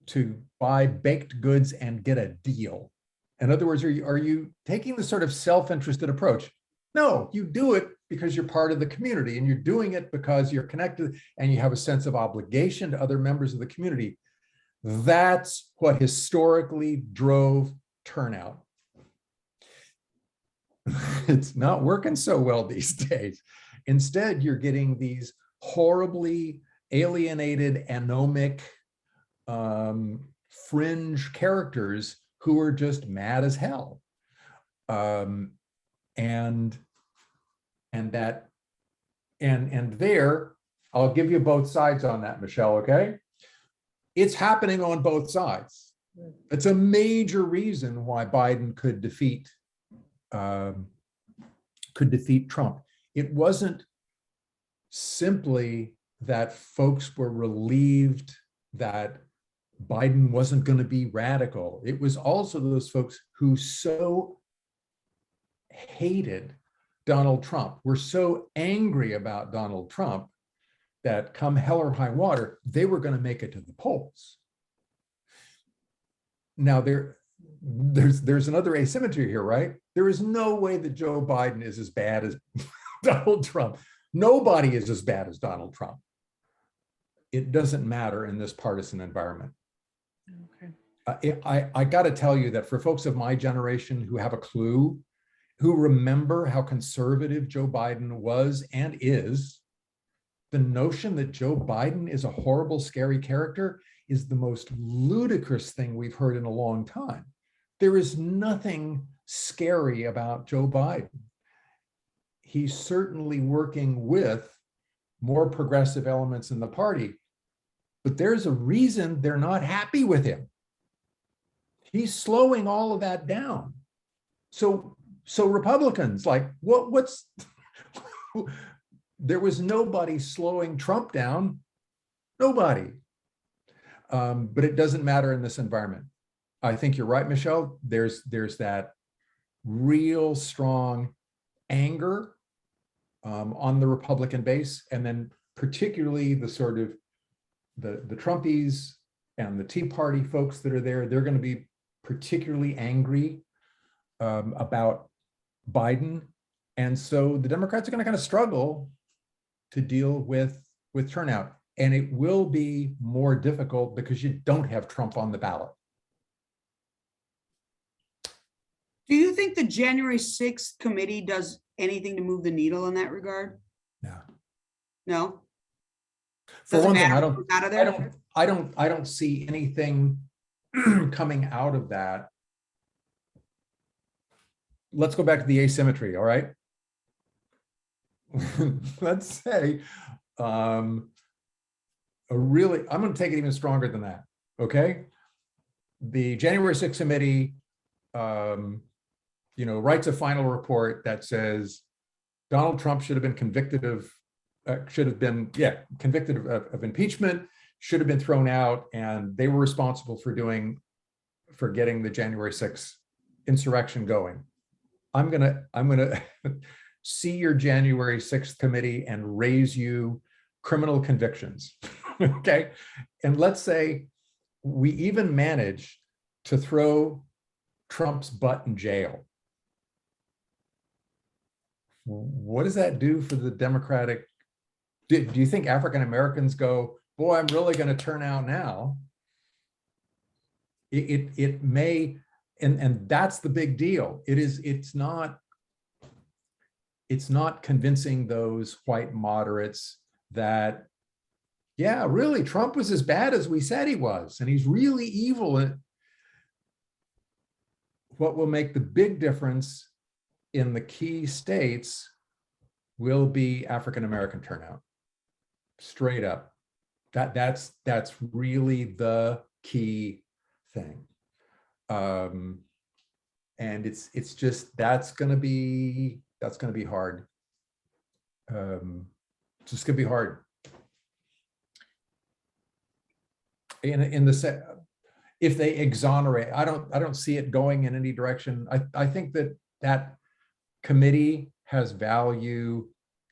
to buy baked goods and get a deal? In other words, are you taking the sort of self-interested approach? No, you do it because you're part of the community, and you're doing it because you're connected and you have a sense of obligation to other members of the community. That's what historically drove turnout. It's not working so well these days. Instead, you're getting these horribly alienated, anomic, fringe characters who are just mad as hell. And there, I'll give you both sides on that, Michelle, okay? It's happening on both sides. It's a major reason why Biden could defeat Trump. It wasn't simply that folks were relieved that Biden wasn't going to be radical. It was also those folks who so hated Donald Trump, were so angry about Donald Trump that come hell or high water, they were going to make it to the polls. Now there's another asymmetry here, right? There is no way that Joe Biden is as bad as Donald Trump. Nobody is as bad as Donald Trump. It doesn't matter in this partisan environment. Okay. I got to tell you that for folks of my generation who have a clue, who remember how conservative Joe Biden was and is, the notion that Joe Biden is a horrible, scary character is the most ludicrous thing we've heard in a long time. There is nothing scary about Joe Biden. He's certainly working with more progressive elements in the party, but there's a reason they're not happy with him. He's slowing all of that down. So Republicans, like, what's there was nobody slowing Trump down, nobody. But it doesn't matter in this environment. I think you're right, Michelle. There's that real strong anger on the Republican base, and then particularly the sort of the Trumpies and the Tea Party folks that are there. They're going to be particularly angry about Biden, and so the Democrats are going to kind of struggle to deal with turnout, and it will be more difficult because you don't have Trump on the ballot. Do you think the January 6th committee does anything to move the needle in that regard? No. No. For one thing, I I don't see anything coming out of that. Let's go back to the asymmetry, all right? Let's say I'm going to take it even stronger than that, okay? The January 6th committee writes a final report that says Donald Trump should have been convicted of impeachment, should have been thrown out, and they were responsible for getting the January 6th insurrection going. I'm gonna see your January 6th committee and raise you criminal convictions. Okay. And let's say we even manage to throw Trump's butt in jail. What does that do for the Democratic? Do you think African Americans go, boy, I'm really going to turn out now? It may, and that's the big deal. It's not convincing those white moderates that, yeah, really, Trump was as bad as we said he was, and he's really evil. And what will make the big difference in the key states will be African American turnout. Straight up. That's really the key thing. And it's just that's gonna be hard. It's just gonna be hard. In the if they exonerate, I don't see it going in any direction. I think that committee has value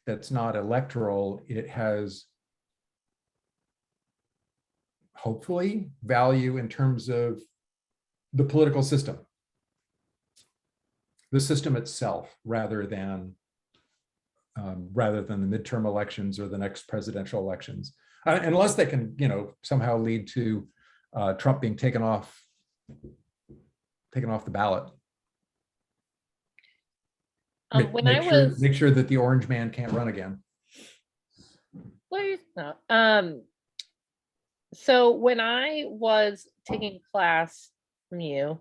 that's not electoral. It has hopefully value in terms of the political system, the system itself, rather than the midterm elections or the next presidential elections, unless they can, somehow lead to Trump being taken off the ballot. Make sure that the orange man can't run again. Please no. So when I was taking class from you,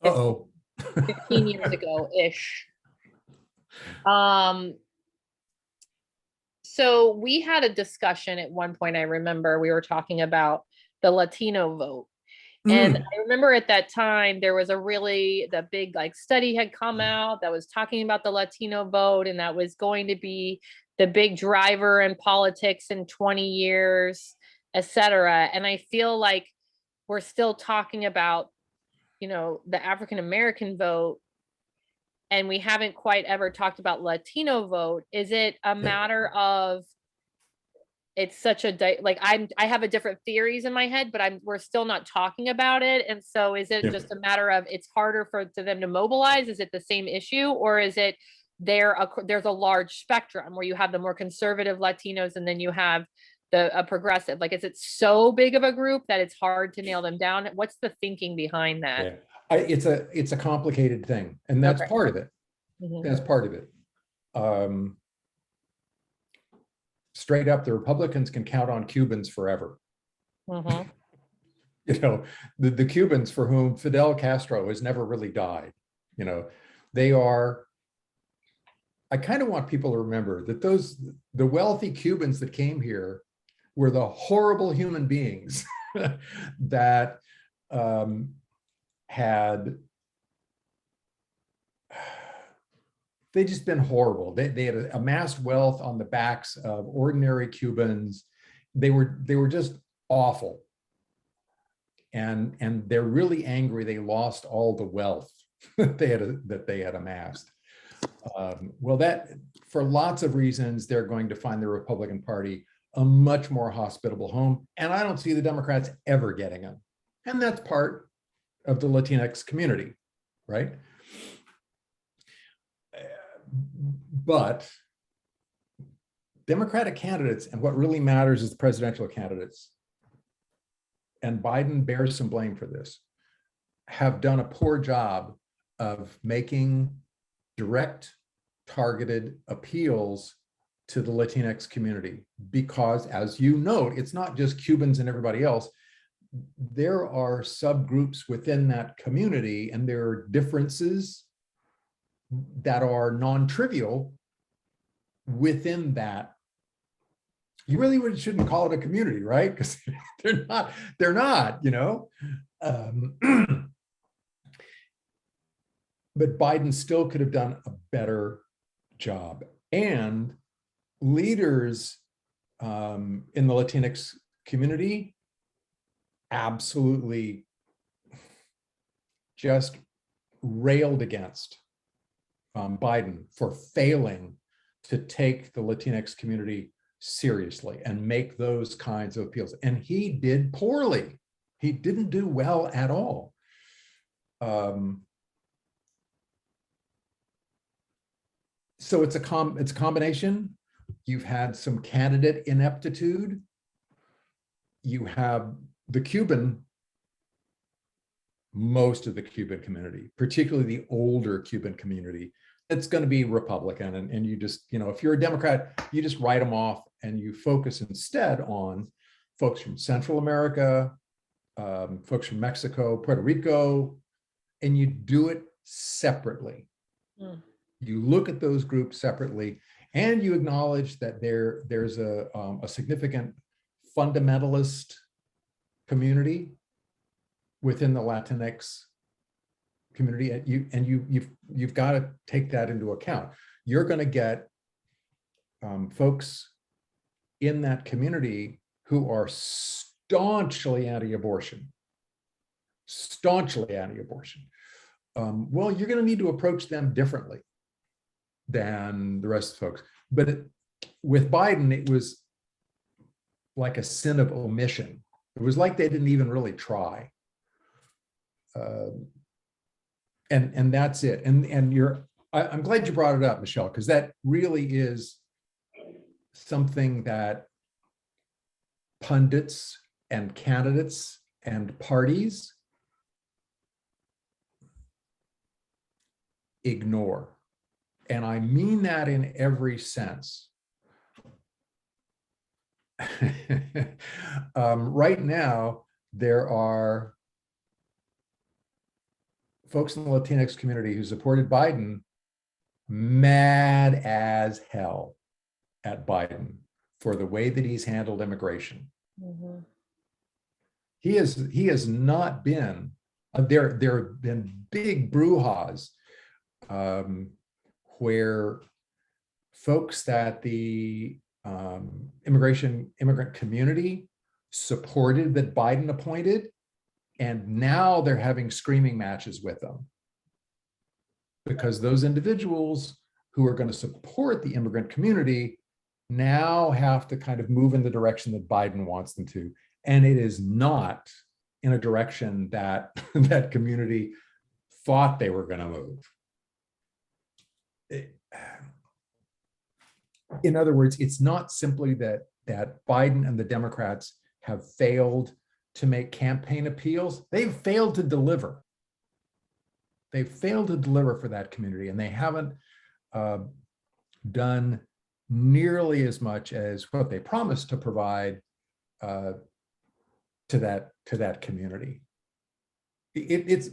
15 years ago ish. So we had a discussion at one point. I remember we were talking about the Latino vote. And I remember at that time, there was the big study had come out that was talking about the Latino vote, and that was going to be the big driver in politics in 20 years, et cetera. And I feel like we're still talking about, the African-American vote, and we haven't quite ever talked about Latino vote. Is it a matter of it's such I have a different theories in my head, but we're still not talking about it. And so is it just a matter of it's harder for them to mobilize? Is it the same issue, or is it there's a large spectrum where you have the more conservative Latinos and then you have a progressive? Is it so big of a group that it's hard to nail them down? What's the thinking behind that? Yeah. It's a complicated thing, and that's part of it. Mm-hmm. That's part of it. Straight up, the Republicans can count on Cubans forever. Mm-hmm. The Cubans for whom Fidel Castro has never really died. They are. I kind of want people to remember that the wealthy Cubans that came here were the horrible human beings that had they just been horrible. They had amassed wealth on the backs of ordinary Cubans. They were just awful. And they're really angry they lost all the wealth that they had amassed. Well, that for lots of reasons, they're going to find the Republican Party a much more hospitable home. And I don't see the Democrats ever getting them. And that's part of the Latinx community, right? But Democratic candidates, and what really matters is the presidential candidates, and Biden bears some blame for this, have done a poor job of making direct, targeted appeals to the Latinx community. Because, as you note, it's not just Cubans and everybody else. There are subgroups within that community, and there are differences that are non-trivial within that. You really shouldn't call it a community, right? Because they're not, but Biden still could have done a better job. And leaders in the Latinx community absolutely just railed against Biden for failing to take the Latinx community seriously and make those kinds of appeals. And he did poorly. He didn't do well at all. So it's a combination. You've had some candidate ineptitude. You have most of the Cuban community, particularly the older Cuban community, it's going to be Republican. And you just, if you're a Democrat, you just write them off and you focus instead on folks from Central America, folks from Mexico, Puerto Rico, and you do it separately. Mm. You look at those groups separately, and you acknowledge that there's a significant fundamentalist community within the Latinx community, and you've got to take that into account. You're going to get folks in that community who are staunchly anti-abortion. Well, you're going to need to approach them differently than the rest of the folks. But with Biden, it was like a sin of omission. It was like they didn't even really try. And that's it. And I'm glad you brought it up, Michelle, because that really is something that pundits and candidates and parties ignore. And I mean that in every sense. Right now, there are folks in the Latinx community who supported Biden mad as hell at Biden for the way that he's handled immigration. Mm-hmm. He has not been, there have been big brouhahas where folks that the immigrant community supported that Biden appointed, and now they're having screaming matches with them because those individuals who are going to support the immigrant community now have to kind of move in the direction that Biden wants them to. And it is not in a direction that that community thought they were going to move. In other words, it's not simply that Biden and the Democrats have failed to make campaign appeals. They've failed to deliver. They've failed to deliver for that community, and they haven't done nearly as much as what they promised to provide to that community. It's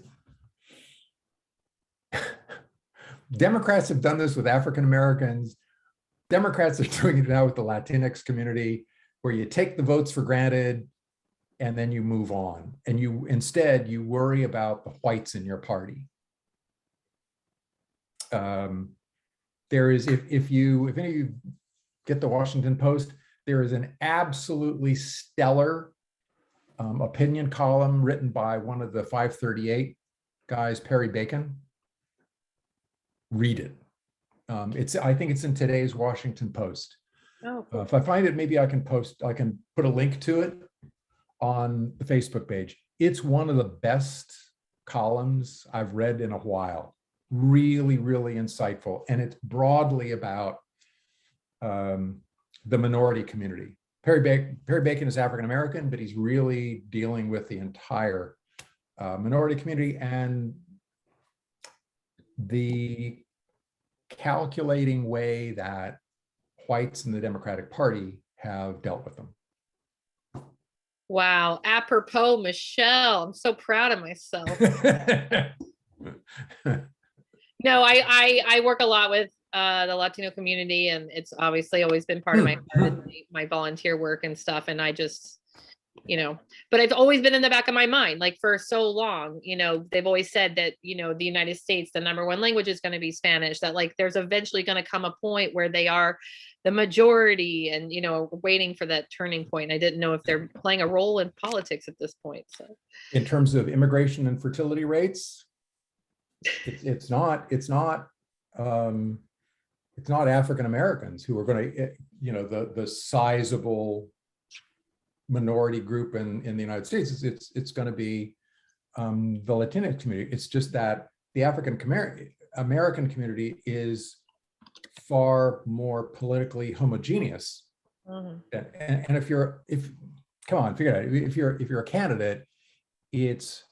Democrats have done this with African Americans. Democrats are doing it now with the Latinx community, where you take the votes for granted and then you move on. And instead you worry about the whites in your party. There is, if any of you get the Washington Post, there is an absolutely stellar opinion column written by one of the 538 guys, Perry Bacon. Read it. I think it's in today's Washington Post. Oh, cool. If I find it, maybe I can put a link to it on the Facebook page. It's one of the best columns I've read in a while. Really, really insightful. And it's broadly about the minority community. Perry Bacon is African American, but he's really dealing with the entire minority community and the calculating way that whites in the Democratic Party have dealt with them. Wow. Apropos, Michelle, I'm so proud of myself. No, I work a lot with the Latino community, and it's obviously always been part of my volunteer work and stuff. And I just, but it's always been in the back of my mind, like for so long, they've always said that, the United States, the #1 language is going to be Spanish, that like there's eventually going to come a point where they are the majority, and, waiting for that turning point. I didn't know if they're playing a role in politics at this point. So in terms of immigration and fertility rates, it's not it's not African Americans who are going to, the sizable minority group in the United States. It's going to be the Latinx community. It's just that the African American community is far more politically homogeneous. And come on, figure it out. If you're a candidate, it's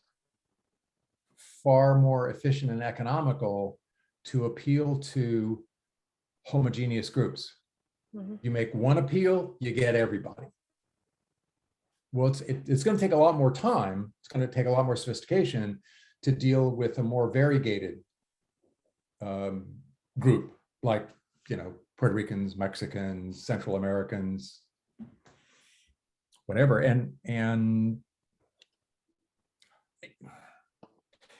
far more efficient and economical to appeal to homogeneous groups. You make one appeal, you get everybody. Well, it's going to take a lot more time. It's going to take a lot more sophistication to deal with a more variegated group, like, Puerto Ricans, Mexicans, Central Americans, whatever. And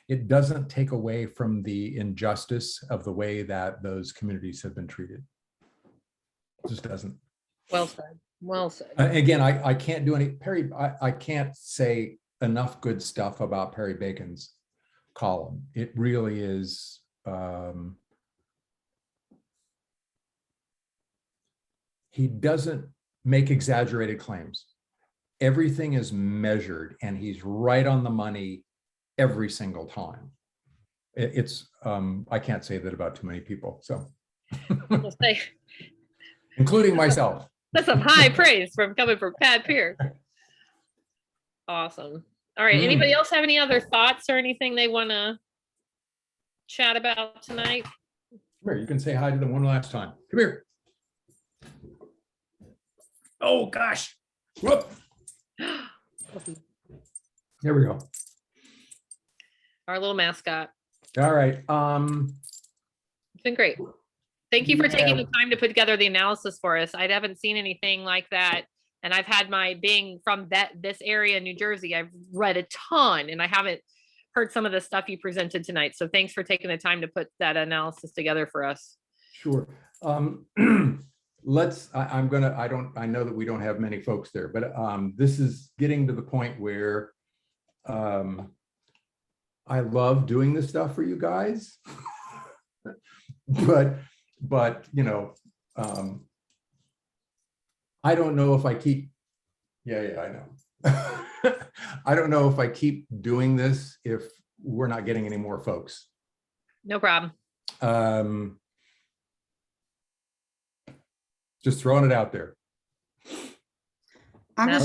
it doesn't take away from the injustice of the way that those communities have been treated. It just doesn't. Well said. Well said. Again, I can't do any Perry. I can't say enough good stuff about Perry Bacon's column. It really is. He doesn't make exaggerated claims. Everything is measured, and he's right on the money every single time. I can't say that about too many people. So, We'll say including myself. that's some high praise coming from Pat Pierce. Awesome. All right. Anybody else have any other thoughts or anything they want to chat about tonight? Come here, you can say hi to them one last time. Come here. Oh gosh. Whoop. There we go. Our little mascot. All right. It's been great. Thank you for taking Yeah. the time to put together the analysis for us. I haven't seen anything like that. And I've had being from this area in New Jersey, I've read a ton, and I haven't heard some of the stuff you presented tonight. So thanks for taking the time to put that analysis together for us. Sure. I know that we don't have many folks there, but this is getting to the point where I love doing this stuff for you guys, but I don't know if I keep, I know. I don't know if I keep doing this if we're not getting any more folks. No problem. Just throwing it out there. I'm just